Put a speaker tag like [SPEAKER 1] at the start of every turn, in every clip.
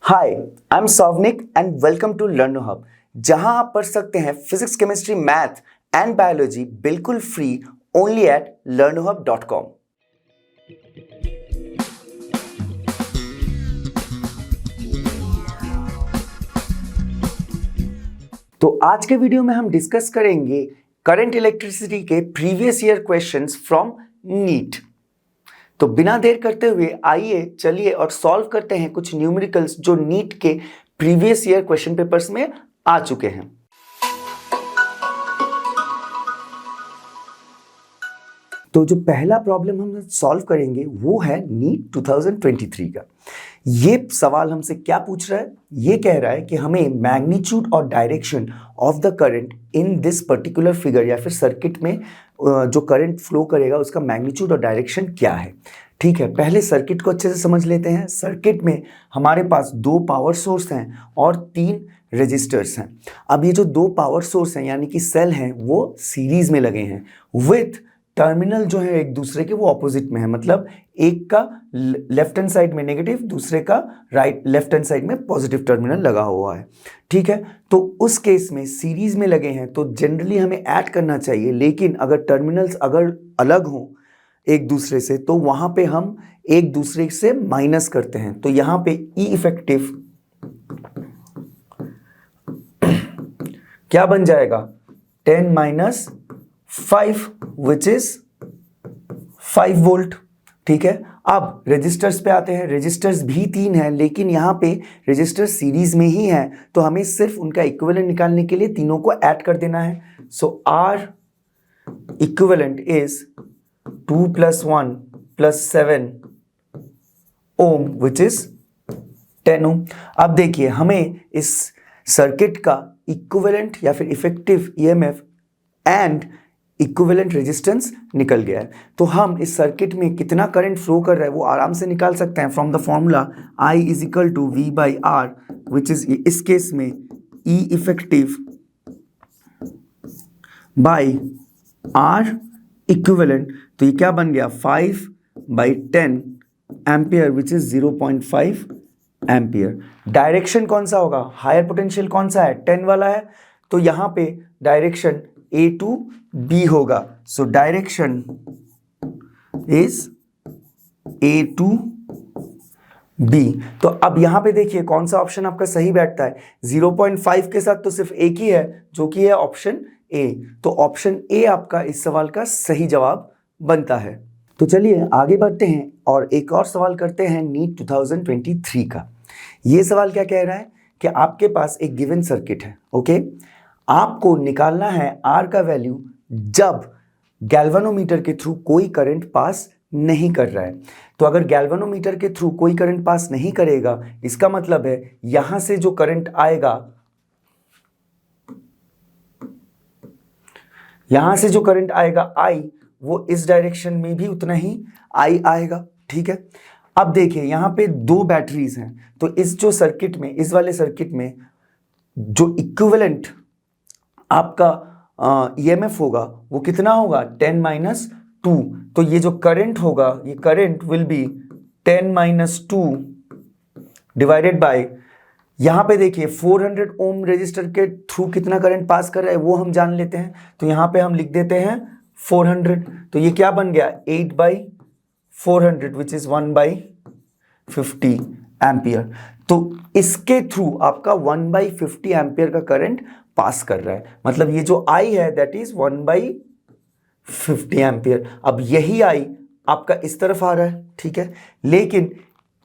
[SPEAKER 1] Hi, I am Souvnik and welcome to Learnohub, जहां आप पढ़ सकते हैं physics, chemistry, math and biology बिल्कुल फ्री ओनली एट learnohub.com। तो आज के वीडियो में हम डिस्कस करेंगे करंट इलेक्ट्रिसिटी के previous year questions from NEET. तो बिना देर करते हुए आइए चलिए और सॉल्व करते हैं कुछ न्यूमेरिकल्स जो नीट के प्रीवियस ईयर क्वेश्चन पेपर्स में आ चुके हैं। तो जो पहला प्रॉब्लम हम सॉल्व करेंगे वो है नीट 2023 का। ये सवाल हमसे क्या पूछ रहा है? ये कह रहा है कि हमें मैग्नीट्यूड और direction of the current in this particular figure या फिर सर्किट में जो करंट फ्लो करेगा उसका मैग्नीट्यूड और डायरेक्शन क्या है। ठीक है, पहले सर्किट को अच्छे से समझ लेते हैं। सर्किट में हमारे पास दो पावर सोर्स हैं और तीन रेजिस्टर्स हैं। अब ये जो दो पावर सोर्स हैं यानी कि सेल हैं वो सीरीज में लगे हैं विथ टर्मिनल जो है एक दूसरे के वो ऑपोजिट में है, मतलब एक का लेफ्ट हैंड साइड में नेगेटिव, दूसरे का लेफ्ट हैंड साइड में पॉजिटिव टर्मिनल लगा हुआ है। ठीक है, तो उस केस में सीरीज में लगे हैं तो जनरली हमें ऐड करना चाहिए, लेकिन अगर टर्मिनल्स अगर अलग हों एक दूसरे से तो वहां पे हम एक दूसरे से माइनस करते हैं। तो यहां पे ई इफेक्टिव क्या बन जाएगा? 10 माइनस 5 विच इज 5 वोल्ट। ठीक है, अब रेजिस्टर्स पे आते हैं। रेजिस्टर्स भी तीन है लेकिन यहां पे रेजिस्टर सीरीज में ही है तो हमें सिर्फ उनका इक्विवेलेंट निकालने के लिए तीनों को ऐड कर देना है। So R equivalent is 2 + 1 + 7 ohm which is 10 ohm. अब देखिए हमें इस सर्किट का इक्विवेलेंट या फिर effective EMF and equivalent resistance निकल गया है। तो हम इस सर्किट में कितना करंट फ्लो कर रहा है वो आराम से निकाल सकते हैं from the formula I = V/R which is इस केस में E effective by R equivalent. तो ये क्या बन गया? 5/10 ampere which is 0.5 ampere. Direction कौन सा होगा? हायर पोटेंशियल कौन सा है? 10 वाला है, तो यहां पे डायरेक्शन A to B होगा। So direction is A to B। तो अब यहां पे देखिए कौन सा ऑप्शन आपका सही बैठता है। 0.5 के साथ तो सिर्फ एक ही है जो कि है ऑप्शन A। तो ऑप्शन A आपका इस सवाल का सही जवाब बनता है। तो चलिए आगे बढ़ते हैं और एक और सवाल करते हैं नीट 2023 का। ये सवाल क्या कह रहा है कि आपके पास एक गिवन सर्किट है। ओके, आपको निकालना है R का वैल्यू जब गैल्वेनोमीटर के थ्रू कोई करंट पास नहीं कर रहा है। तो अगर गैल्वेनोमीटर के थ्रू कोई करंट पास नहीं करेगा इसका मतलब है यहां से जो करंट आएगा, यहां से जो करंट आएगा I, वो इस डायरेक्शन में भी उतना ही I आएगा। ठीक है, अब देखिए यहां पे दो बैटरीज हैं तो इस जो सर्किट में, इस वाले सर्किट में जो इक्विवेलेंट आपका ईएमएफ होगा वो कितना होगा? 10 - 2। तो ये जो करंट होगा ये current will be 10 - 2 divided by, यहां पे देखिए 400 ओम रेजिस्टर के थ्रू कितना करंट पास कर रहा है वो हम जान लेते हैं। तो यहां पे हम लिख देते हैं 400। तो ये क्या बन गया? 8/400 विच इज 1/50 एम्पियर। तो इसके थ्रू आपका 1/50 एम्पियर का करंट पास कर रहा है, मतलब ये जो I है दैट इज 1/50 एम्पियर। अब यही I आपका इस तरफ आ रहा है। ठीक है, लेकिन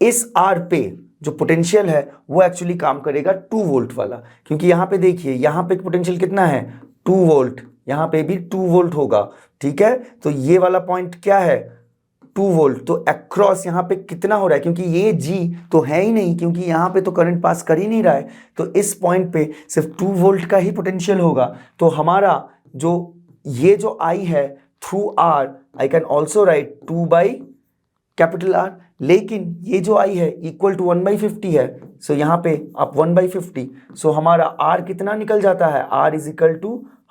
[SPEAKER 1] इस R पे जो पोटेंशियल है वो एक्चुअली काम करेगा 2 वोल्ट वाला, क्योंकि यहां पे देखिए यहां पे पोटेंशियल कितना है? 2 वोल्ट, यहां पे भी 2 वोल्ट होगा। ठीक है, तो ये वाला पॉइंट क्या है? 2 वोल्ट। तो अक्रॉस यहाँ पे कितना हो रहा है? क्योंकि ये G तो है ही नहीं, क्योंकि यहाँ पे तो करंट पास कर ही नहीं रहा है, तो इस पॉइंट पे सिर्फ 2 वोल्ट का ही पोटेंशियल होगा। तो हमारा जो ये जो I है through R, I can also right 2/R, लेकिन ये जो I है इक्वल टू 1/50 है। सो यहाँ पे आप 1/50, सो हमारा R कितना निकल जाता है? R =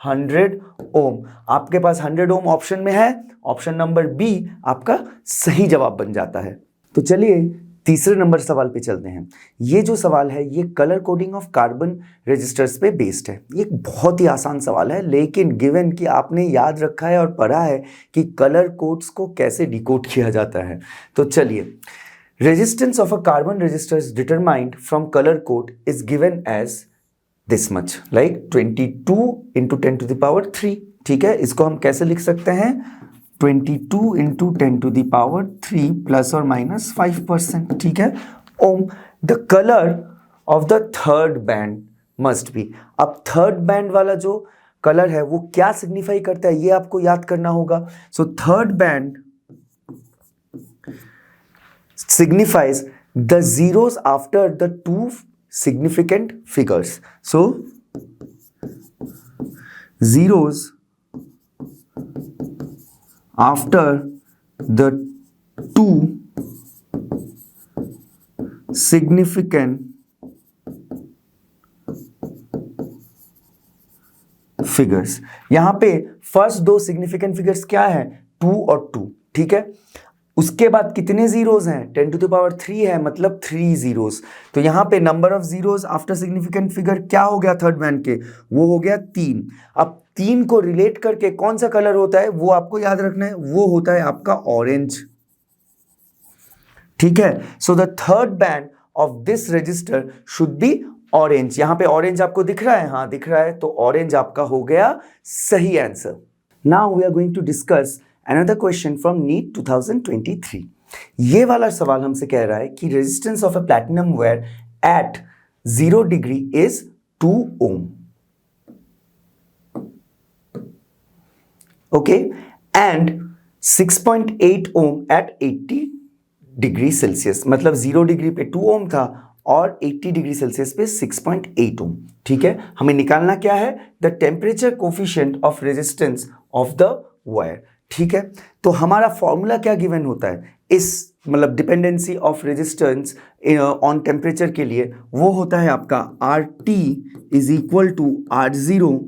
[SPEAKER 1] 100 ओम। आपके पास 100 ओम ऑप्शन में है, ऑप्शन नंबर बी आपका सही जवाब बन जाता है। तो चलिए तीसरे नंबर सवाल पे चलते हैं। ये जो सवाल है ये colour coding of carbon resistors पे बेस्ड है। ये बहुत ही आसान सवाल है, लेकिन गिवन कि आपने याद रखा है और पढ़ा है कि कलर कोड्स को कैसे डिकोड किया जाता है। तो चलिए, resistance of a carbon resistor is determined from colour code is given as this much, like 22 into 10 to the power 3। ठीक है, इसको हम कैसे लिख सकते हैं, 22 into 10 to the power 3 plus और माइनस 5%। ठीक है, ohm the colour of the third band must be. अब थर्ड बैंड वाला जो कलर है वो क्या सिग्निफाई करता है, ये आपको याद करना होगा। So third band signifies the zeros after the two significant figures. So zeros after the two significant figures. यहां पे फर्स्ट दो सिग्निफिकेंट फिगर्स क्या है, 2 और 2। ठीक है, उसके बाद कितने जीरोस हैं, 10 टू द पावर 3 है, मतलब 3 जीरोस। तो यहां पे number of zeros after significant figure क्या हो गया थर्ड बैंड के, वो हो गया 3। अब 3 को रिलेट करके कौन सा कलर होता है वो आपको याद रखना है, वो होता है आपका ऑरेंज। ठीक है, so the third band of this register should be orange. यहां पे ऑरेंज आपको दिख रहा है, हाँ दिख रहा है, तो ऑरेंज आपका हो गया सही answer. Now we are going to discuss another question from NEET 2023। ये वाला सवाल हमसे कह रहा है कि resistance of a platinum wire at 0 degree is 2 ohm. Okay, and 6.8 ohm at 80 degree Celsius. मतलब 0 डिग्री पे 2 ओम था और 80 डिग्री सेल्सियस पे 6.8 ओम। ठीक है, हमें निकालना क्या है, the temperature coefficient of resistance of the wire. ठीक है, तो हमारा फॉर्मूला क्या गिवन होता है इस मतलब dependency of resistance on temperature के लिए, वो होता है आपका RT is equal to R0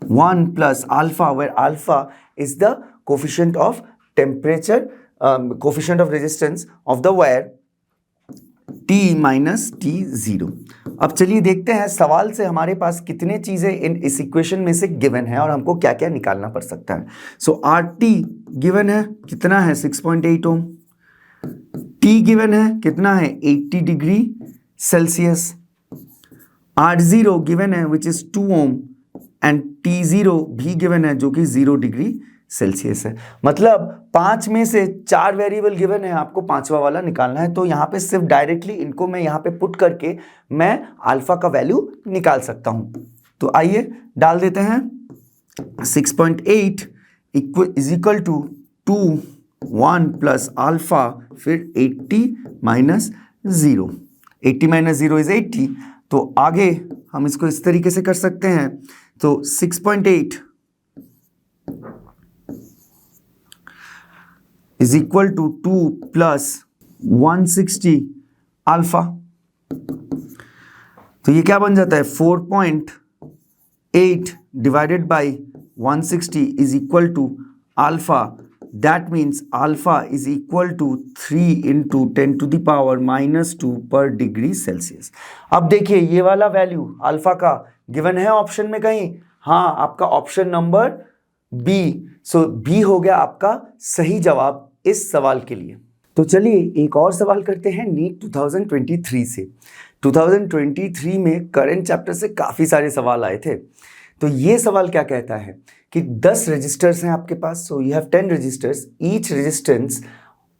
[SPEAKER 1] 1 plus alpha, where alpha is the coefficient of temperature coefficient of resistance of the wire T minus T0। अब चलिए देखते हैं सवाल से हमारे पास कितने चीजें इस इक्वेशन में से गिवन है और हमको क्या क्या निकालना पड़ सकता है। सो RT गिवन है कितना है, 6.8 ओम। T गिवन है कितना है, 80 डिग्री सेल्सियस। R0 गिवन है विच इज 2 ओम एंड T0 भी गिवन है जो कि 0 डिग्री सेल्सियस है। मतलब 5 में से 4 वेरिएबल गिवन है, आपको 5वां वाला निकालना है। तो यहाँ पे सिर्फ डायरेक्टली इनको मैं यहाँ पे पुट करके मैं अल्फा का वैल्यू निकाल सकता हूँ। तो आइए डाल देते हैं, 6.8 is equal to 2 1 plus alpha, फिर 80 माइनस 0। 80 minus 0 is 80। तो आगे हम इसको इस तरीके से कर सकते हैं। तो 6.8 is equal to 2 plus 160 alpha. तो ये क्या बन जाता है, 4.8 divided by 160 is equal to alpha. That means alpha is equal to 3 into 10 to the power -2 पर डिग्री सेल्सियस। अब देखिए ये वाला वैल्यू अल्फा का गिवन है ऑप्शन में कहीं, हाँ आपका option number B. So B हो गया आपका सही जवाब इस सवाल के लिए। तो चलिए एक और सवाल करते हैं नीट 2023 से। 2023 में करंट चैप्टर से काफ़ी सारे सवाल आए थे। तो ये सवाल क्या कहता है कि 10 रजिस्टर्स हैं आपके पास। So you have 10 resistors, each resistance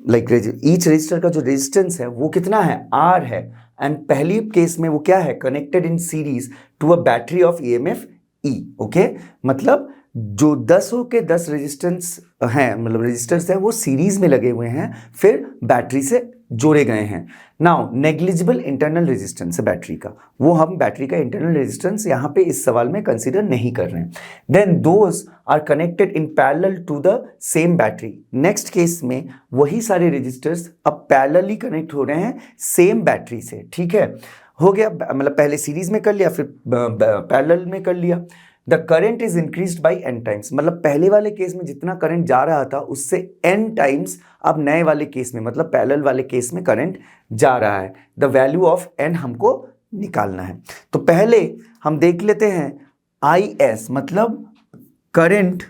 [SPEAKER 1] like each resistor का जो रेजिस्टेंस है वो कितना है, R है। एंड पहली केस में वो क्या है, connected in series to a battery of EMF E। Okay, मतलब जो 10 के 10 रेजिस्टेंस हैं, मतलब रेजिस्टर्स हैं वो सीरीज में लगे हुए हैं, फिर बैटरी से जोड़े गए हैं। नाउ नेग्लिजिबल इंटरनल रेजिस्टेंस है बैटरी का, वो हम बैटरी का इंटरनल रेजिस्टेंस यहाँ पे इस सवाल में कंसीडर नहीं कर रहे हैं। Then those are connected in parallel to the same battery. Next case में वही सारे रेजिस्टर्स अब पैरेलली कनेक्ट हो रहे हैं सेम बैटरी से। ठीक है, हो गया, मतलब पहले सीरीज में कर लिया फिर पैरेलल में कर लिया। The current is increased by n times, मतलब पहले वाले केस में जितना करंट जा रहा था उससे n टाइम्स अब नए वाले केस में मतलब पैरेलल वाले केस में करंट जा रहा है। द वैल्यू ऑफ n हमको निकालना है। तो पहले हम देख लेते हैं IS मतलब करंट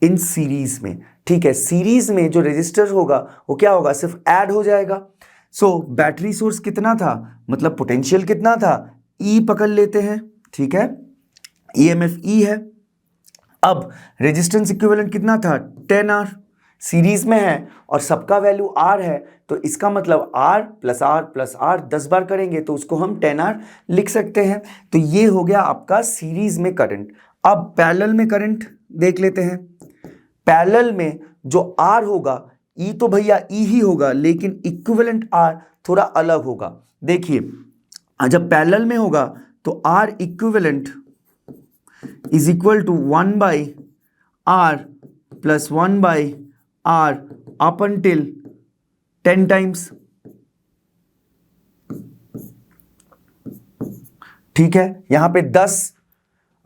[SPEAKER 1] इन सीरीज में। ठीक है, सीरीज में जो रेजिस्टर होगा वो क्या होगा, सिर्फ ऐड हो जाएगा। सो बैटरी सोर्स कितना था, मतलब पोटेंशियल कितना था, E पकड़ लेते हैं। ठीक है, EMF E है। अब रेजिस्टेंस इक्विवेलेंट कितना था, 10R, सीरीज में है और सबका वैल्यू R है, तो इसका मतलब R plus R plus R 10 बार करेंगे तो उसको हम 10R लिख सकते हैं। तो ये हो गया आपका सीरीज में करंट। अब पैरेलल में करंट देख लेते हैं। पैरेलल में जो R होगा, E तो भैया E ही होगा, लेकिन इक्विवेलेंट R थोड़ा अलग होगा। देखिए, जब पैरेलल में होगा तो R equivalent is equal to 1 by R plus 1 by R up until 10 times. ठीक है, यहां पे 10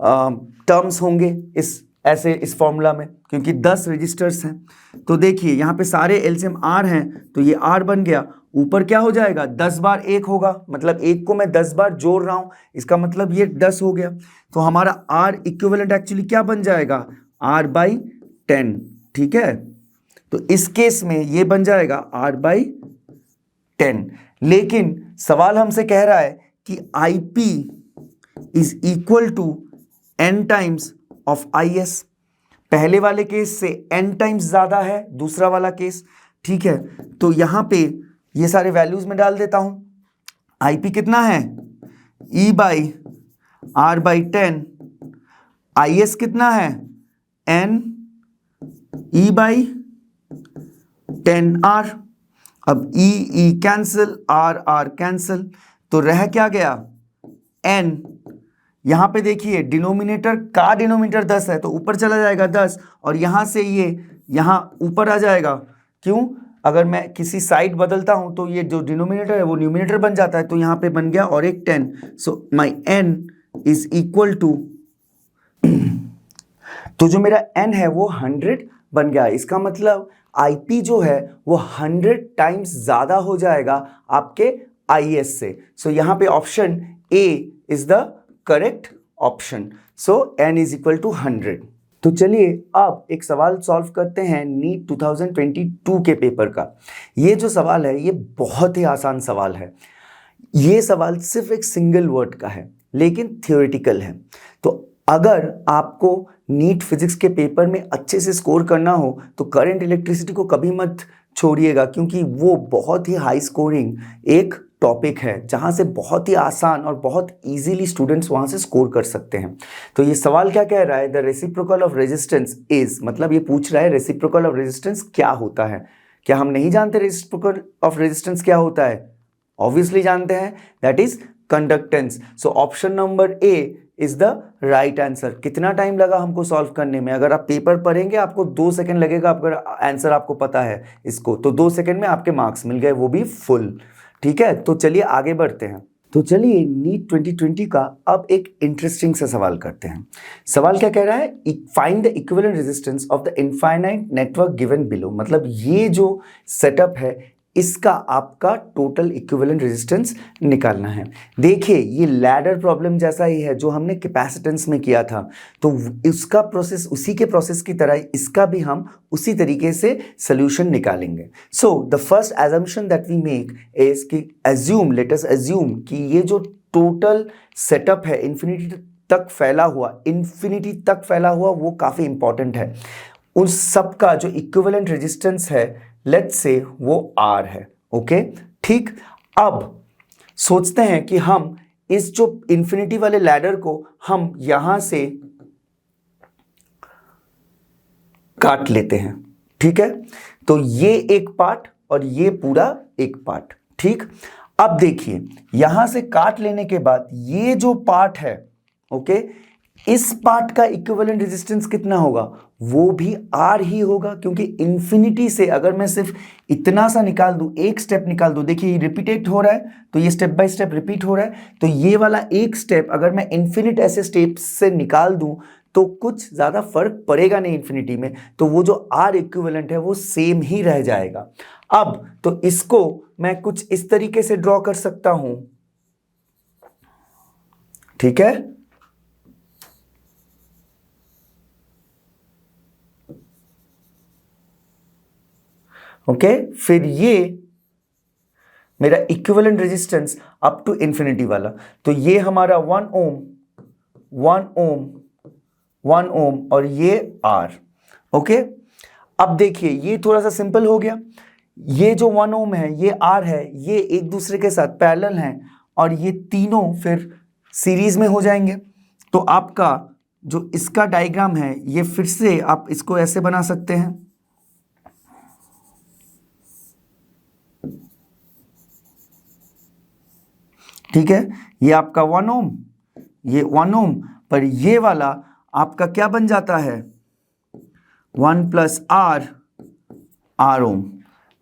[SPEAKER 1] टर्म्स होंगे इस फॉर्मूला में, क्योंकि 10 रजिस्टर्स हैं। तो देखिए यहां पे सारे एलसीएम R हैं, तो ये R बन गया। ऊपर क्या हो जाएगा, 10 बार 1 होगा, मतलब 1 को मैं 10 बार जोड़ रहा हूं, इसका मतलब ये 10 हो गया। तो हमारा R इक्विवेलेंट एक्चुअली क्या बन जाएगा, R बाई 10। ठीक है, तो इस केस में ये बन जाएगा R बाई 10। लेकिन सवाल हमसे कह रहा है कि IP is equal to n times of IS। पहले वाले केस से n टाइम्स ज्यादा है दूसरा वाला केस। ठीक है, तो यहां पे ये सारे वैल्यूज में डाल देता हूं। IP कितना है, E by R by 10। IS कितना है, N E बाई 10R। अब E कैंसिल, R कैंसिल, तो रह क्या गया, N। यहां पे देखिए डिनोमिनेटर का डिनोमिनेटर 10 है तो ऊपर चला जाएगा 10, और यहां से ये यहां ऊपर आ जाएगा। क्यों, अगर मैं किसी साइड बदलता हूं तो ये जो डिनोमिनेटर है वो न्यूमिनेटर बन जाता है, तो यहां पे बन गया और एक 10। सो माई n इज इक्वल टू, तो जो मेरा n है वो 100 बन गया। इसका मतलब IP जो है वो 100 टाइम्स ज्यादा हो जाएगा आपके IS से। सो यहां पे option A is the correct option. So n is equal to 100। तो चलिए अब एक सवाल सॉल्व करते हैं नीट 2022 के पेपर का। ये जो सवाल है ये बहुत ही आसान सवाल है। ये सवाल सिर्फ एक सिंगल वर्ड का है लेकिन थियोरेटिकल है। तो अगर आपको नीट फिजिक्स के पेपर में अच्छे से स्कोर करना हो तो करंट इलेक्ट्रिसिटी को कभी मत छोड़िएगा, क्योंकि वो बहुत ही हाई स्कोरिंग एक टॉपिक है जहां से बहुत ही आसान और बहुत इजीली स्टूडेंट्स वहां से स्कोर कर सकते हैं। तो ये सवाल क्या कह रहा है, the reciprocal of resistance is, मतलब ये पूछ रहा है रेसिप्रोकल ऑफ रेजिस्टेंस क्या होता है। क्या हम नहीं जानते रेसिप्रोकल ऑफ रेजिस्टेंस क्या होता है? ऑब्वियसली जानते हैं, that is conductance. So option number A is the right answer. कितना टाइम लगा हमको सॉल्व करने में? अगर आप पेपर पढ़ेंगे आपको 2 सेकंड लगेगा, अगर आंसर आपको पता है इसको तो 2 सेकंड में आपके मार्क्स मिल गए, वो भी फुल। ठीक है, तो चलिए आगे बढ़ते हैं। तो चलिए नीट 2020 का अब एक इंटरेस्टिंग सा सवाल करते हैं। सवाल क्या कह रहा है, find the equivalent resistance of the infinite network given below. मतलब ये जो सेटअप है इसका आपका टोटल इक्विवेलेंट रेजिस्टेंस निकालना है। देखिए ये लैडर प्रॉब्लम जैसा ही है जो हमने कैपेसिटेंस में किया था, तो इसका प्रोसेस उसी के प्रोसेस की तरह इसका भी हम उसी तरीके से सोल्यूशन निकालेंगे। So the first assumption that we make is कि लेट अस अज्यूम कि ये जो टोटल सेटअप है इन्फिनिटी तक फैला हुआ वो काफी इंपॉर्टेंट है। उस सब का जो इक्विवेलेंट रेजिस्टेंस है लेट्स से वो R है। ओके ठीक, अब सोचते हैं कि हम इस जो इंफिनिटी वाले लैडर को हम यहां से काट लेते हैं। ठीक है, तो ये एक पार्ट और ये पूरा एक पार्ट। ठीक, अब देखिए यहां से काट लेने के बाद ये जो पार्ट है, ओके, इस पार्ट का इक्विवेलेंट रेजिस्टेंस कितना होगा? वो भी R ही होगा, क्योंकि इंफिनिटी से अगर मैं सिर्फ इतना सा निकाल दूं, एक स्टेप निकाल दूं, देखिए रिपीटेट हो रहा है तो ये स्टेप बाय स्टेप रिपीट हो रहा है, तो ये वाला एक स्टेप अगर मैं इन्फिनिट ऐसे स्टेप से निकाल दूं तो कुछ ज़्यादा फर्क पड़ेगा नहीं इन्फिनिटी में, तो वो जो R इक्विवेलेंट है वो सेम ही रह जाएगा। अब तो इसको मैं कुछ इस तरीके से ड्रॉ कर सकता हूं, ठीक है। ओके, फिर ये मेरा equivalent resistance up to infinity वाला, तो ये हमारा 1 ओम 1 ओम 1 ओम और ये R। ओके, अब देखिए ये थोड़ा सा सिंपल हो गया। ये जो 1 ओम है, ये R है, ये एक दूसरे के साथ पैरेलल हैं और ये तीनों फिर सीरीज में हो जाएंगे। तो आपका जो इसका डायग्राम है, ये फिर से आप इसको ऐसे बना सकते हैं, ठीक है। ये आपका 1 ओम, ये 1 ओम, पर ये वाला आपका क्या बन जाता है, 1 प्लस R ओम,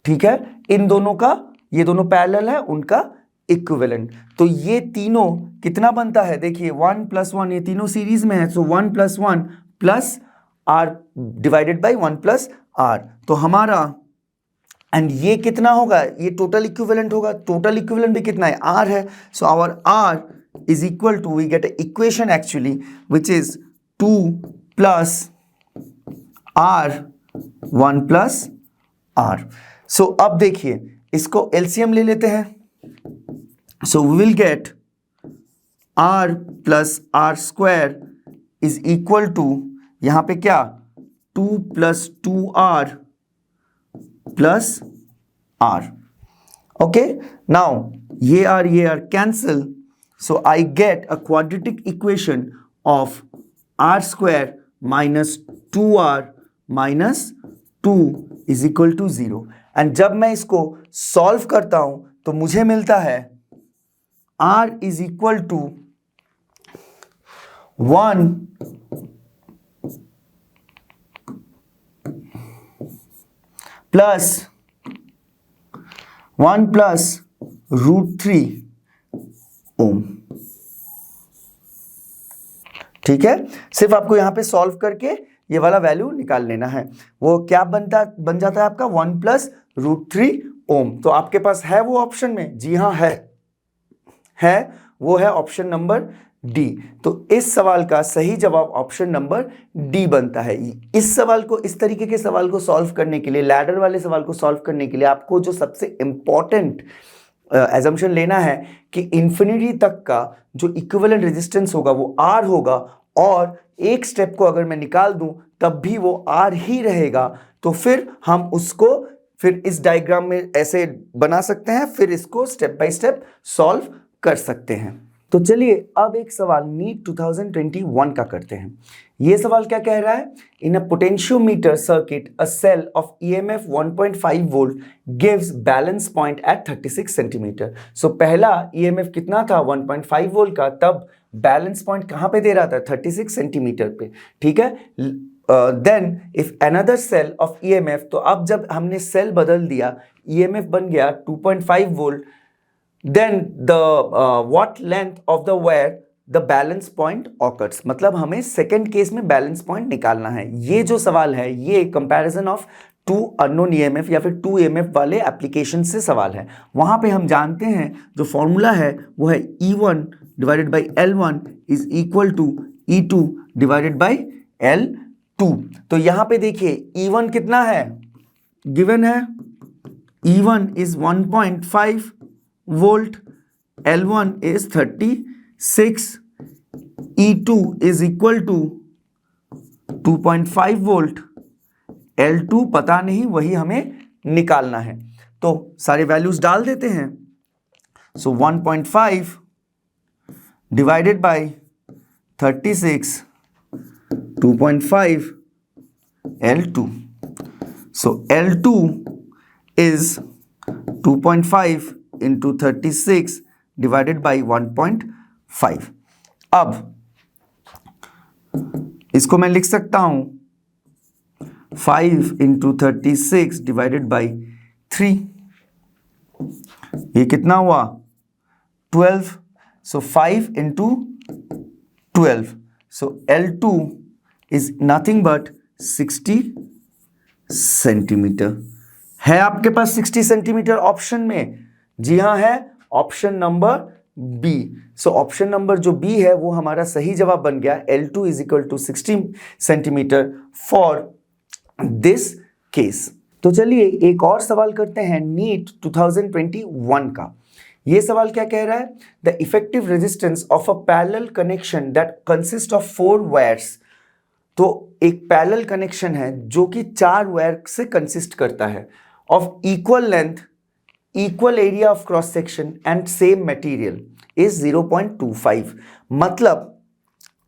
[SPEAKER 1] ठीक है। इन दोनों का, ये दोनों पैरेलल है, उनका इक्विवेलेंट। तो ये तीनों कितना बनता है, देखिए 1 प्लस 1, ये तीनों सीरीज में है, so 1 plus 1 plus R divided by 1 plus R, तो हमारा, एंड ये कितना होगा, ये टोटल इक्विवेलेंट होगा। टोटल इक्विवेलेंट भी कितना है, R है, so our R is equal to, we get equation actually which is 2 plus R 1 plus R। So अब देखिए इसको एलसीएम ले लेते हैं, so we will get R plus R square is equal to, यहां पे क्या, 2 plus 2R plus R। Okay, now ये R cancel, so I get a quadratic equation of R square minus 2R minus 2 is equal to 0। And जब मैं इसको solve करता हूं तो मुझे मिलता है R is equal to 1 plus √3 ohm, ठीक है। सिर्फ आपको यहां पे सॉल्व करके ये वाला वैल्यू निकाल लेना है। वो क्या बन जाता है आपका 1 प्लस √3 ओम। तो आपके पास है वो ऑप्शन में, जी हाँ है, वो है ऑप्शन नंबर डी। तो इस सवाल का सही जवाब ऑप्शन नंबर डी बनता है। इस सवाल को, इस तरीके के सवाल को सॉल्व करने के लिए, लैडर वाले सवाल को सॉल्व करने के लिए आपको जो सबसे इंपॉर्टेंट एजम्पशन लेना है कि इंफिनिटी तक का जो इक्विवेलेंट रेजिस्टेंस होगा वो R होगा, और एक स्टेप को अगर मैं निकाल दूं तब भी वो R ही रहेगा। तो फिर हम उसको फिर इस डायग्राम में ऐसे बना सकते हैं, फिर इसको स्टेप बाय स्टेप सॉल्व कर सकते हैं। तो चलिए अब एक सवाल नीट 2021 का करते हैं। ये सवाल क्या कह रहा है, in a potentiometer circuit a cell of EMF 1.5 volt gives balance point at 36 centimetre. So पहला EMF कितना था, 1.5 वोल्ट का, तब बैलेंस पॉइंट कहां पे दे रहा था, 36 सेंटीमीटर पे, ठीक है। Then if another cell of EMF, तो अब जब हमने सेल बदल दिया, EMF बन गया 2.5 volt, then the what length of the wire the balance point occurs, मतलब हमें सेकेंड केस में बैलेंस पॉइंट निकालना है। ये जो सवाल है ये कंपैरिजन ऑफ 2 अननोन EMF या फिर 2 EMF वाले एप्लीकेशन से सवाल है। वहां पे हम जानते हैं जो फॉर्मूला है वो है E1 divided by L1 is equal to E2 divided by L2। तो यहां पे देखिए E1 कितना है, गिवन है, E1 is 1.5 volt, L1 is 36, E2 is equal to 2.5 volt, L2 पता नहीं, वही हमें निकालना है। तो सारे वैल्यूज डाल देते हैं। सो 1.5 divided by 36, 2.5 L2। So L2 is 2.5 into 36 divided by 1.5। अब इसको मैं लिख सकता हूं 5 into 36 divided by 3, ये कितना हुआ 12। सो 5 into 12, so L2 is nothing but 60 centimetre. है आपके पास 60 सेंटीमीटर ऑप्शन में? जी हाँ है, option number B. So option number जो बी है वो हमारा सही जवाब बन गया। L2 is equal to 60 centimetre for this case. तो चलिए एक और सवाल करते हैं नीट 2021 का। ये सवाल क्या कह रहा है? The effective resistance of a parallel connection that consist of 4 wires. तो एक पैरेलल कनेक्शन है जो कि 4 वायर से कंसिस्ट करता है, of equal length, equal area of cross section and same material is 0.25। मतलब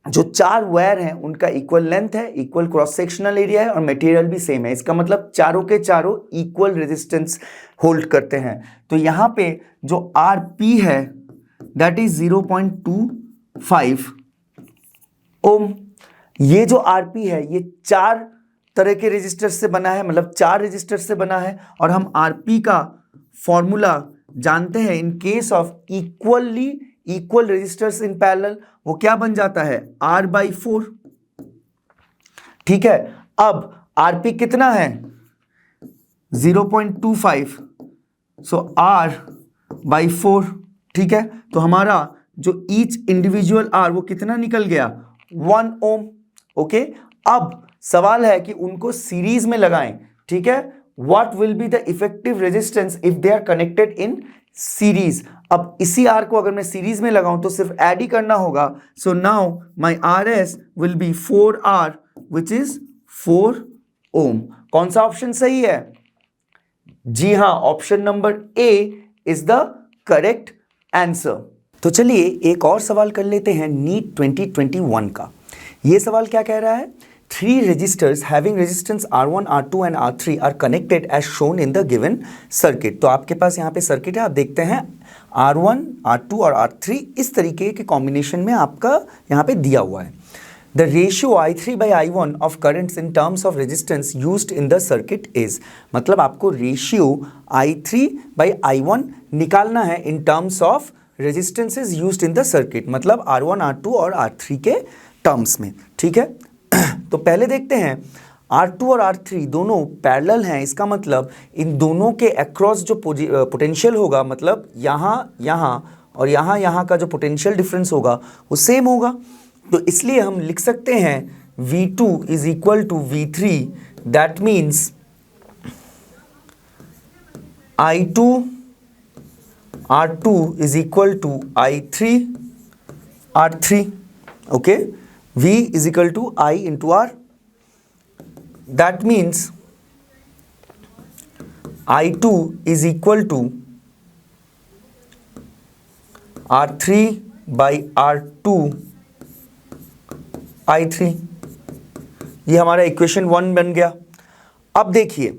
[SPEAKER 1] जो 4 वायर हैं उनका इक्वल लेंथ है, इक्वल क्रॉस सेक्शनल एरिया है और मटेरियल भी सेम है। इसका मतलब चारों के चारों इक्वल रेजिस्टेंस होल्ड करते हैं। तो यहां पे जो RP है दैट इज 0.25 ओम। ये जो RP है ये 4 तरह के रेजिस्टर से बना है, मतलब 4 रेजिस्टर से बना है। और हम RP का फॉर्मूला जानते हैं in case of equal resistors in parallel, वो क्या बन जाता है? R/4। ठीक है, अब RP कितना है? 0.25, सो R/4। ठीक है, तो हमारा जो ईच इंडिविजुअल R वो कितना निकल गया? 1 ओम। ओके, अब सवाल है कि उनको सीरीज में लगाएं। ठीक है, what will be the effective resistance if they are connected in series. अब इसी R को अगर मैं सीरीज में लगाऊं तो सिर्फ ऐड ही करना होगा। So now my RS will be 4R which is 4 ओम। कौन सा ऑप्शन सही है? जी हां, option number A is the correct answer. तो चलिए एक और सवाल कर लेते हैं नीट 2021 का। यह सवाल क्या कह रहा है? 3 resistors having resistance R1, R2 and R3 are connected as shown in the given circuit। तो आपके पास यहाँ पे सर्किट है, आप देखते हैं R1, R2 और R3 इस तरीके के कॉम्बिनेशन में आपका यहाँ पे दिया हुआ है। The ratio I3/I1 of currents in terms of resistance used in the circuit is। मतलब आपको रेशियो I3/I1 निकालना है in terms of resistances used in the circuit, मतलब R1, R2 और R3 के टर्म्स में। ठीक है, तो पहले देखते हैं R2 और R3 दोनों पैरेलल हैं। इसका मतलब इन दोनों के अक्रॉस जो पोटेंशियल होगा, मतलब यहाँ और यहाँ का जो पोटेंशियल डिफरेंस होगा वो सेम होगा। तो इसलिए हम लिख सकते हैं V2 is equal to V3। That means I2 R2 is equal to I3 R3। Okay, V is equal to I into R. That means I2 is equal to R3 by R2 I3। ये हमारा equation 1 बन गया। अब देखिए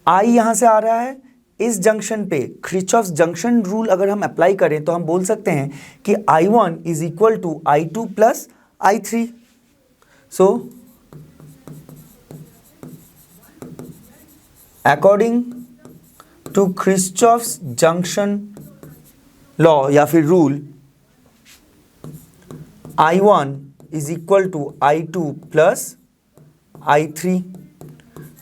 [SPEAKER 1] I यहां से आ रहा है, इस जंक्शन पे क्रिचॉफ्स जंक्शन रूल अगर हम अप्लाई करें तो हम बोल सकते हैं कि I1 is equal to I2 plus I3। So according to Kirchhoff's junction law या फिर rule, I1 is equal to I2 plus I3।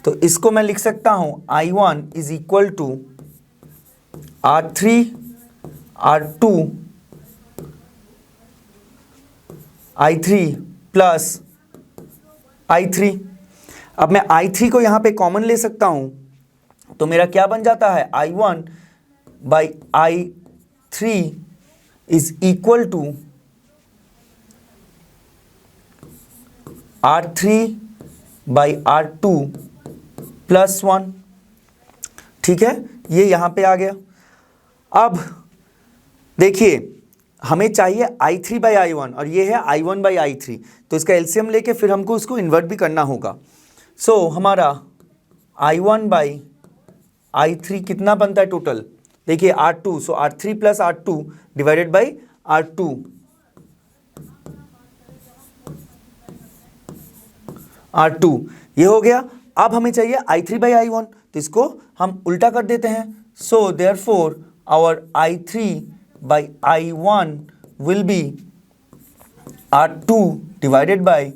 [SPEAKER 1] तो इसको मैं लिख सकता हूं I1 is equal to R3 R2 I3 plus I3। अब मैं I3 को यहां पे कॉमन ले सकता हूं, तो मेरा क्या बन जाता है? I1 by I3 is equal to R3 by R2 plus 1। ठीक है, ये यहां पे आ गया। अब देखिए हमें चाहिए I3/I1 और ये है I1/I3, तो इसका एलसीएम लेके फिर हमको इसको इन्वर्ट भी करना होगा। सो हमारा I1/I3 कितना बनता है टोटल? देखिए R2, so R3 plus R2 divided by R2। R2 ये हो गया। अब हमें चाहिए I3/I1, तो इसको हम उल्टा कर देते हैं। So therefore our I3/I1 will be R2 divided by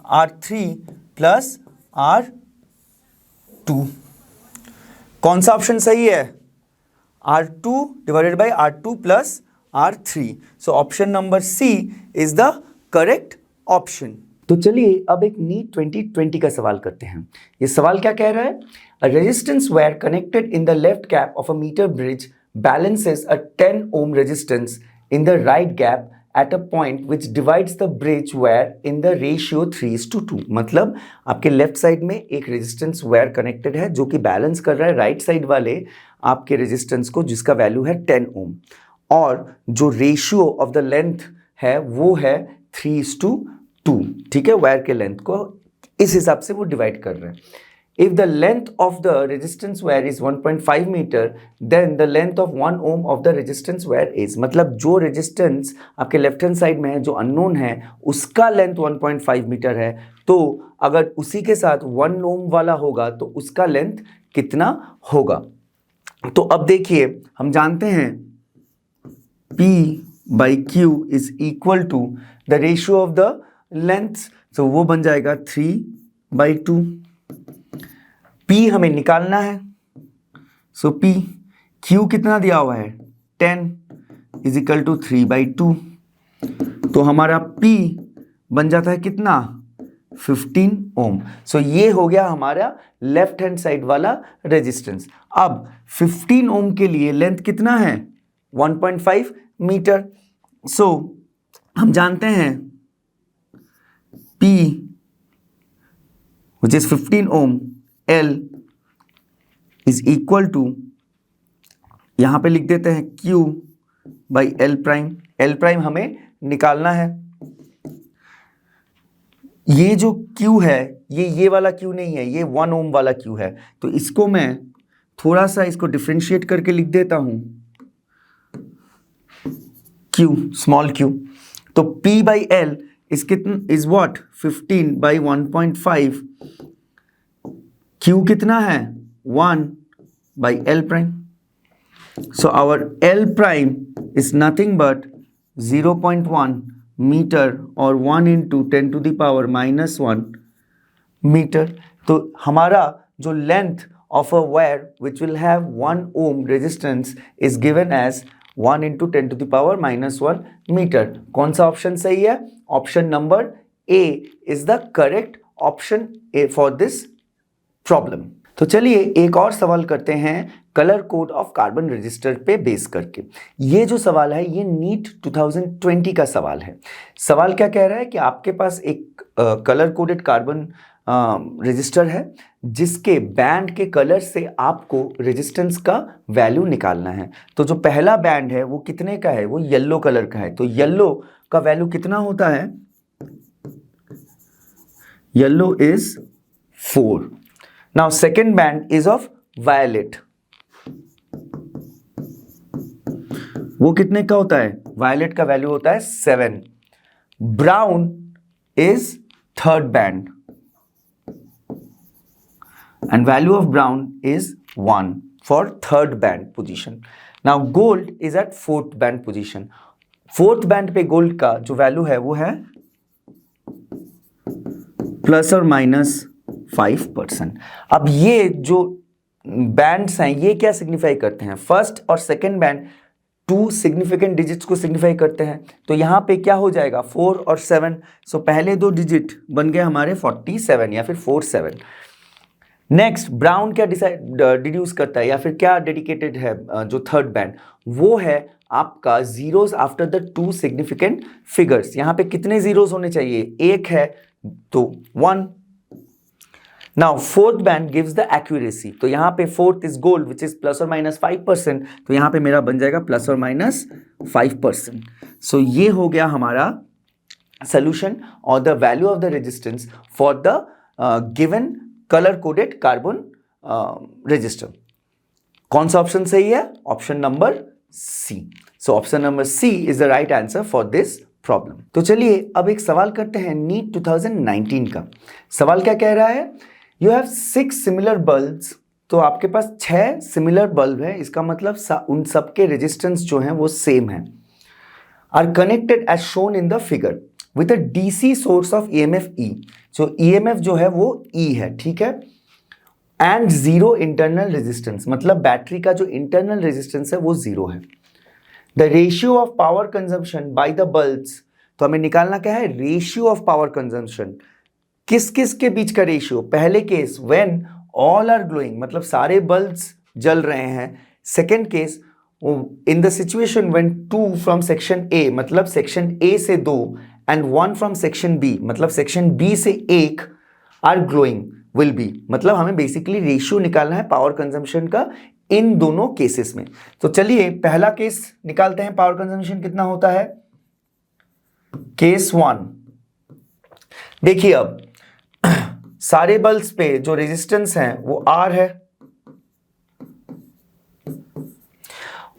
[SPEAKER 1] R3 plus R2। कौन सा ऑप्शन सही है? R2 divided by R2 plus R3। So option number C is the correct option. तो चलिए अब एक नीट 2020 का सवाल करते हैं। ये सवाल क्या कह रहा है? A resistance wire connected in the left gap of a meter bridge balances a 10 ohm resistance in the right gap at a point which divides the bridge wire in the ratio 3:2। मतलब आपके left side में एक resistance wire connected है जो कि balance कर रहा है राइट साइड वाले आपके रेजिस्टेंस को जिसका वैल्यू है 10 ओम, और जो रेशियो ऑफ द लेंथ है वो है 3:2। ठीक है, वायर के लेंथ को इस हिसाब से वो डिवाइड कर रहे हैं। If the length of the resistance wire is 1.5 meter, then the length of 1 ohm of the resistance wire is, मतलब जो रेजिस्टेंस आपके लेफ्ट हैंड साइड में है जो अननोन है उसका लेंथ 1.5 मीटर है, तो अगर उसी के साथ 1 ओम वाला होगा तो उसका लेंथ कितना होगा? तो अब देखिए हम जानते हैं P by Q is equal to the ratio of the lengths, तो वो बन जाएगा 3/2। P हमें निकालना है, सो P Q कितना दिया हुआ है 10 इज इक्वल टू 3/2। तो हमारा P बन जाता है कितना 15 ओम। सो ये हो गया हमारा लेफ्ट हैंड साइड वाला रेजिस्टेंस। अब 15 ओम के लिए लेंथ कितना है 1.5 मीटर। सो हम जानते हैं P which is 15 Om L is equal to, यहां पे लिख देते हैं Q by L prime. L prime हमें निकालना है। ये जो Q है ये वाला Q नहीं है, ये 1 ओम वाला Q है, तो इसको मैं थोड़ा सा इसको डिफरेंशिएट करके लिख देता हूं Q, स्मॉल q। तो P by L is कितना इज व्हाट 15 by 1.5। Q कितना है 1 by L prime। So our L prime is nothing but 0.1 meter or 1 into 10 to the power minus 1 meter। तो हमारा जो length of a wire which will have 1 ohm resistance is given as 1 into 10 to the power minus 1 meter। कौन सा option सही है? Option number A is the correct option A for this problem. तो चलिए एक और सवाल करते हैं colour code of carbon register पे बेस करके। ये जो सवाल है ये नीट 2020 का सवाल है। सवाल क्या कह रहा है कि आपके पास एक कलर कोडेड कार्बन रजिस्टर है जिसके बैंड के कलर से आपको रेजिस्टेंस का वैल्यू निकालना है। तो जो पहला बैंड है वो कितने का है? वो येलो कलर का है। तो येलो का वैल्यू कितना होता है? Yellow is 4। Now second band is of violet। वो कितने का होता है? वायलेट का वैल्यू होता है 7। Brown is third band and value of brown is 1 for third band position। Now gold is at fourth band position। fourth band पे gold का जो वैल्यू है वो है प्लस और माइनस 5%। अब ये जो बैंड्स हैं ये क्या सिग्निफाई करते हैं? फर्स्ट और सेकेंड बैंड 2 सिग्निफिकेंट डिजिट्स को सिग्निफाई करते हैं। तो यहाँ पे क्या हो जाएगा 4 और 7। सो पहले 2 डिजिट बन गए हमारे 47 या फिर 47। नेक्स्ट ब्राउन क्या डिड्यूस करता है या फिर क्या डेडिकेटेड है जो थर्ड बैंड? वो है आपका zeros after the 2 significant figures. यहाँ पे कितने जीरोस होने चाहिए? 1 है तो 1। Now fourth band gives the accuracy. तो यहाँ पे fourth is gold which is plus और माइनस 5%। तो यहाँ पे मेरा बन जाएगा प्लस और माइनस 5%। सो ये हो गया हमारा सोल्यूशन और the value of the resistance for the given colour coded carbon resistor. कौन सा ऑप्शन सही है? Option number C. So option number C is the right answer for this problem. तो चलिए अब एक सवाल करते हैं नीट 2019 का। सवाल क्या कह रहा है? You have 6 similar bulbs. तो आपके पास 6 सिमिलर बल्ब है, इसका मतलब उन सबके रेजिस्टेंस जो हैं वो सेम है। Are connected as shown in the figure with a DC source of EMF E. जो ईएमएफ जो है वो ई है, ठीक है, एंड जीरो इंटरनल रेजिस्टेंस, मतलब बैटरी का जो इंटरनल रेजिस्टेंस है वो जीरो है। The ratio of power consumption by the bulbs, तो हमें निकालना क्या है, रेशियो ऑफ पावर कंजम्पशन, किस किस के बीच का रेशियो। पहले case when all are glowing, मतलब सारे बल्ब्स जल रहे हैं। Second case in the situation when 2 from section A, मतलब सेक्शन ए से 2 एंड 1 फ्रॉम सेक्शन बी, मतलब सेक्शन बी से 1 आर ग्लोइंग विल बी, मतलब हमें बेसिकली रेशियो निकालना है पावर कंजम्पशन का इन दोनों केसेस में। तो चलिए पहला केस निकालते हैं, पावर कंजम्पशन कितना होता है। केस 1 देखिए, अब सारे बल्ब्स पे जो रेजिस्टेंस है वो R है,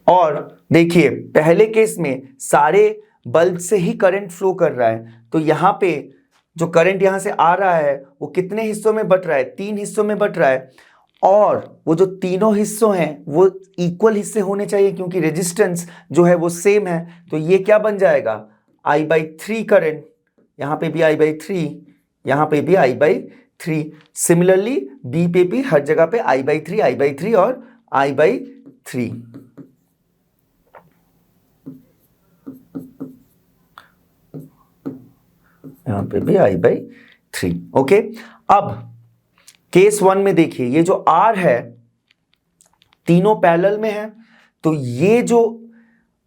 [SPEAKER 1] और देखिए पहले केस में सारे बल्ब से ही करंट फ्लो कर रहा है, तो यहां पे जो करंट यहां से आ रहा है वो कितने हिस्सों में बट रहा है, 3 हिस्सों में बट रहा है, और वो जो तीनों हिस्सों हैं वो इक्वल हिस्से होने चाहिए क्योंकि रेजिस्टेंस जो है वो सेम है। तो ये क्या बन जाएगा, I/3 करंट, यहां पे भी I/3, यहां पे भी I/3, सिमिलरली बी पे भी हर जगह पे I/3 और I/3। यहां पे भी I/3। ओके, अब केस 1 में देखिए ये जो R है तीनों पैरेलल में है, तो ये जो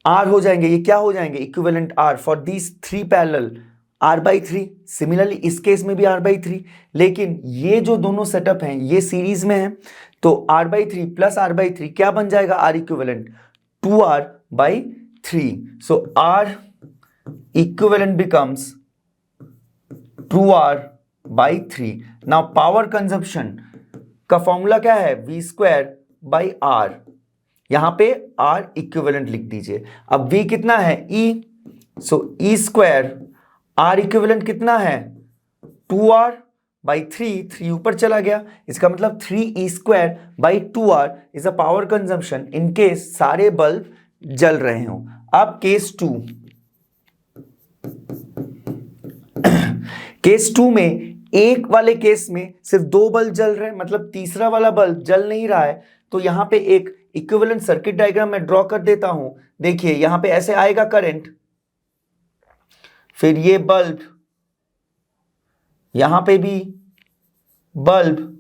[SPEAKER 1] R हो जाएंगे ये क्या हो जाएंगे, equivalent R for these 3 parallel R/3। Similarly इस केस में भी R/3, लेकिन ये जो दोनों सेटअप हैं ये सीरीज में है, तो R/3 प्लस R/3 क्या बन जाएगा, R इक्विवेलेंट 2R/3। सो R equivalent becomes 2R/3। Now power consumption का फॉर्मूला क्या है, V²/R, यहां पे R इक्विवेलेंट लिख दीजिए। अब V कितना है, E, सो E², R इक्विवेलेंट कितना है 2R/3, 3 ऊपर चला गया, इसका मतलब 3E²/2R is a power consumption in case सारे बल्ब जल रहे हो। अब केस 2, केस 2 में एक वाले केस में सिर्फ 2 बल्ब जल रहे हैं, मतलब तीसरा वाला बल्ब जल नहीं रहा है, तो यहां पे एक इक्विवेलेंट सर्किट डायग्राम मैं ड्रॉ कर देता हूं। देखिए यहां पे ऐसे आएगा करंट, फिर ये बल्ब, यहां पे भी बल्ब,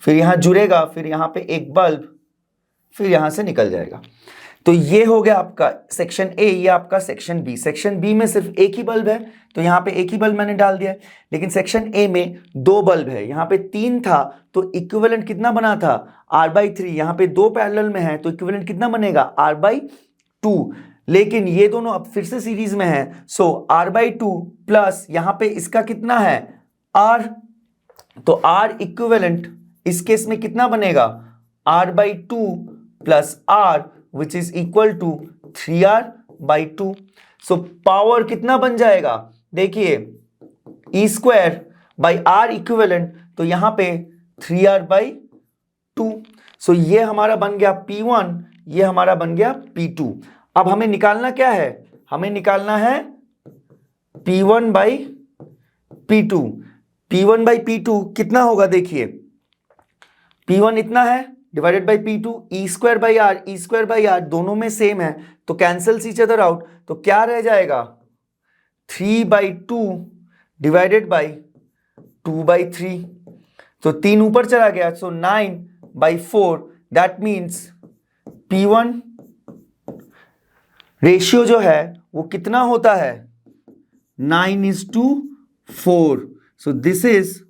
[SPEAKER 1] फिर यहां जुड़ेगा, फिर यहां पे एक बल्ब, फिर यहां से निकल जाएगा। तो ये हो गया आपका सेक्शन ए, ये आपका सेक्शन बी। सेक्शन बी में सिर्फ एक ही बल्ब है, तो यहां पे एक ही बल्ब मैंने डाल दिया है, लेकिन सेक्शन ए में 2 बल्ब है, यहां पे 3 था, तो इक्विवेलेंट कितना बना था, R/3। यहां पे 2 पैरेलल में है, तो इक्विवेलेंट कितना बनेगा, R/2। लेकिन ये दोनों अब फिर से सीरीज में है, सो R/2 प्लस यहां पे इसका कितना है, R, तो R इक्विवेलेंट इस केस में कितना बनेगा, R/2 plus R which is equal to 3R/2। So power कितना बन जाएगा, देखिए E²/R इक्विवेलेंट, तो यहां पे 3R/2। सो ये हमारा बन गया P1, ये हमारा बन गया P2। अब हमें निकालना क्या है, हमें निकालना है P1/P2। P1/P2 कितना होगा, देखिए P1 इतना है divided by P2, E²/R, E²/R दोनों में सेम है, तो कैंसल्स ईच अदर आउट, तो क्या रह जाएगा 3/2 डिवाइडेड बाई 2/3, तो 3 ऊपर चला गया, सो 9/4। दैट मीन्स P1 रेशियो जो है वो कितना होता है, 9:4। So this is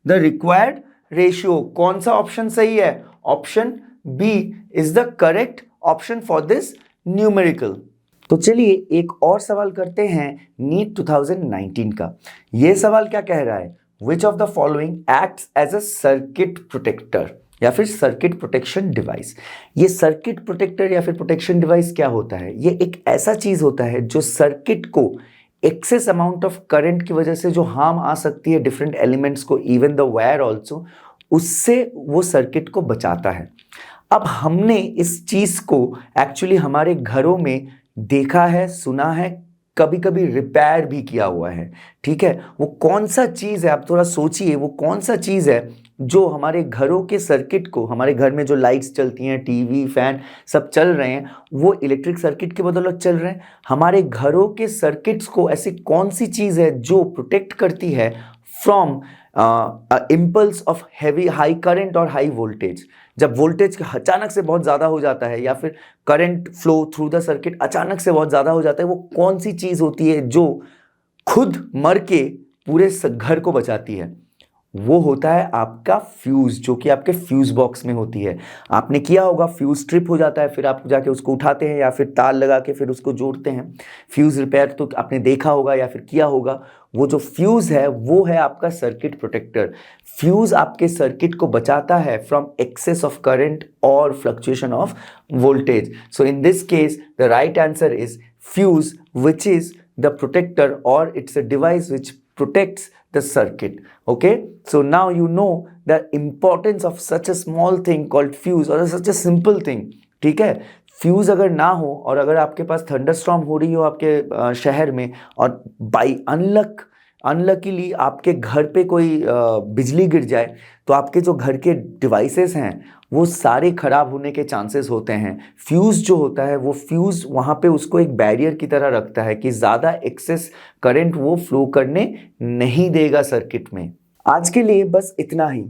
[SPEAKER 1] the required ratio. कौन सा ऑप्शन सही है, option B is the correct option for this numerical. तो चलिए एक और सवाल करते हैं नीट 2019 का। यह सवाल क्या कह रहा है, which of the following acts as a circuit protector या फिर सर्किट प्रोटेक्शन डिवाइस। ये सर्किट प्रोटेक्टर या फिर प्रोटेक्शन डिवाइस क्या होता है, ये एक ऐसा चीज होता है जो सर्किट को एक्सेस अमाउंट ऑफ करंट की वजह से जो हार्म आ सकती है डिफरेंट एलिमेंट्स को, इवन द वायर ऑल्सो, उससे वो सर्किट को बचाता है। अब हमने इस चीज को एक्चुअली हमारे घरों में देखा है, सुना है कभी कभी रिपेयर भी किया हुआ है, ठीक है। वो कौन सा चीज़ है, आप थोड़ा सोचिए, वो कौन सा चीज़ है जो हमारे घरों के सर्किट को, हमारे घर में जो लाइट्स चलती हैं, टीवी, फैन सब चल रहे हैं, वो इलेक्ट्रिक सर्किट के बदौलत चल रहे हैं। हमारे घरों के सर्किट्स को ऐसी कौन सी चीज़ है जो प्रोटेक्ट करती है from impulse of heavy high current और हाई वोल्टेज। जब वोल्टेज अचानक से बहुत ज़्यादा हो जाता है या फिर current flow through the circuit अचानक से बहुत ज़्यादा हो जाता है, वो कौन सी चीज़ होती है जो खुद मर के पूरे घर को बचाती है? वो होता है आपका फ्यूज, जो कि आपके फ्यूज बॉक्स में होती है। आपने किया होगा, फ्यूज ट्रिप हो जाता है, फिर आप जाके उसको उठाते हैं या फिर तार लगा के फिर उसको जोड़ते हैं। फ्यूज रिपेयर तो आपने देखा होगा या फिर किया होगा। वो जो फ्यूज है वो है आपका सर्किट प्रोटेक्टर। फ्यूज आपके सर्किट को बचाता है फ्रॉम एक्सेस ऑफ करंट और fluctuation of voltage. So in this case the right answer is fuse, which is the protector, or it's a device which protects the circuit. Okay, so now you know the importance of such a small thing called fuse, or such a simple thing. ठीक है, fuse अगर ना हो और अगर आपके पास thunderstorm हो रही हो आपके शहर में, और बाई अनलकीली आपके घर पे कोई बिजली गिर जाए, तो आपके जो घर के डिवाइसेस हैं वो सारे खराब होने के चांसेस होते हैं। फ्यूज जो होता है, वो फ्यूज वहाँ पे उसको एक बैरियर की तरह रखता है कि ज़्यादा एक्सेस करंट वो फ्लो करने नहीं देगा सर्किट में। आज के लिए बस इतना ही।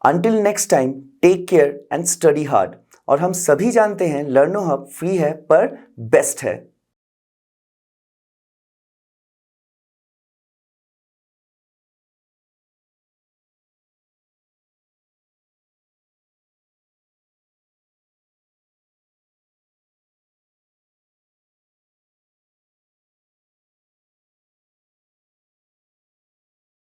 [SPEAKER 1] Until next time, take care and study hard. और हम सभी जानते हैं लर्नो हब फ्री है पर बेस्ट है।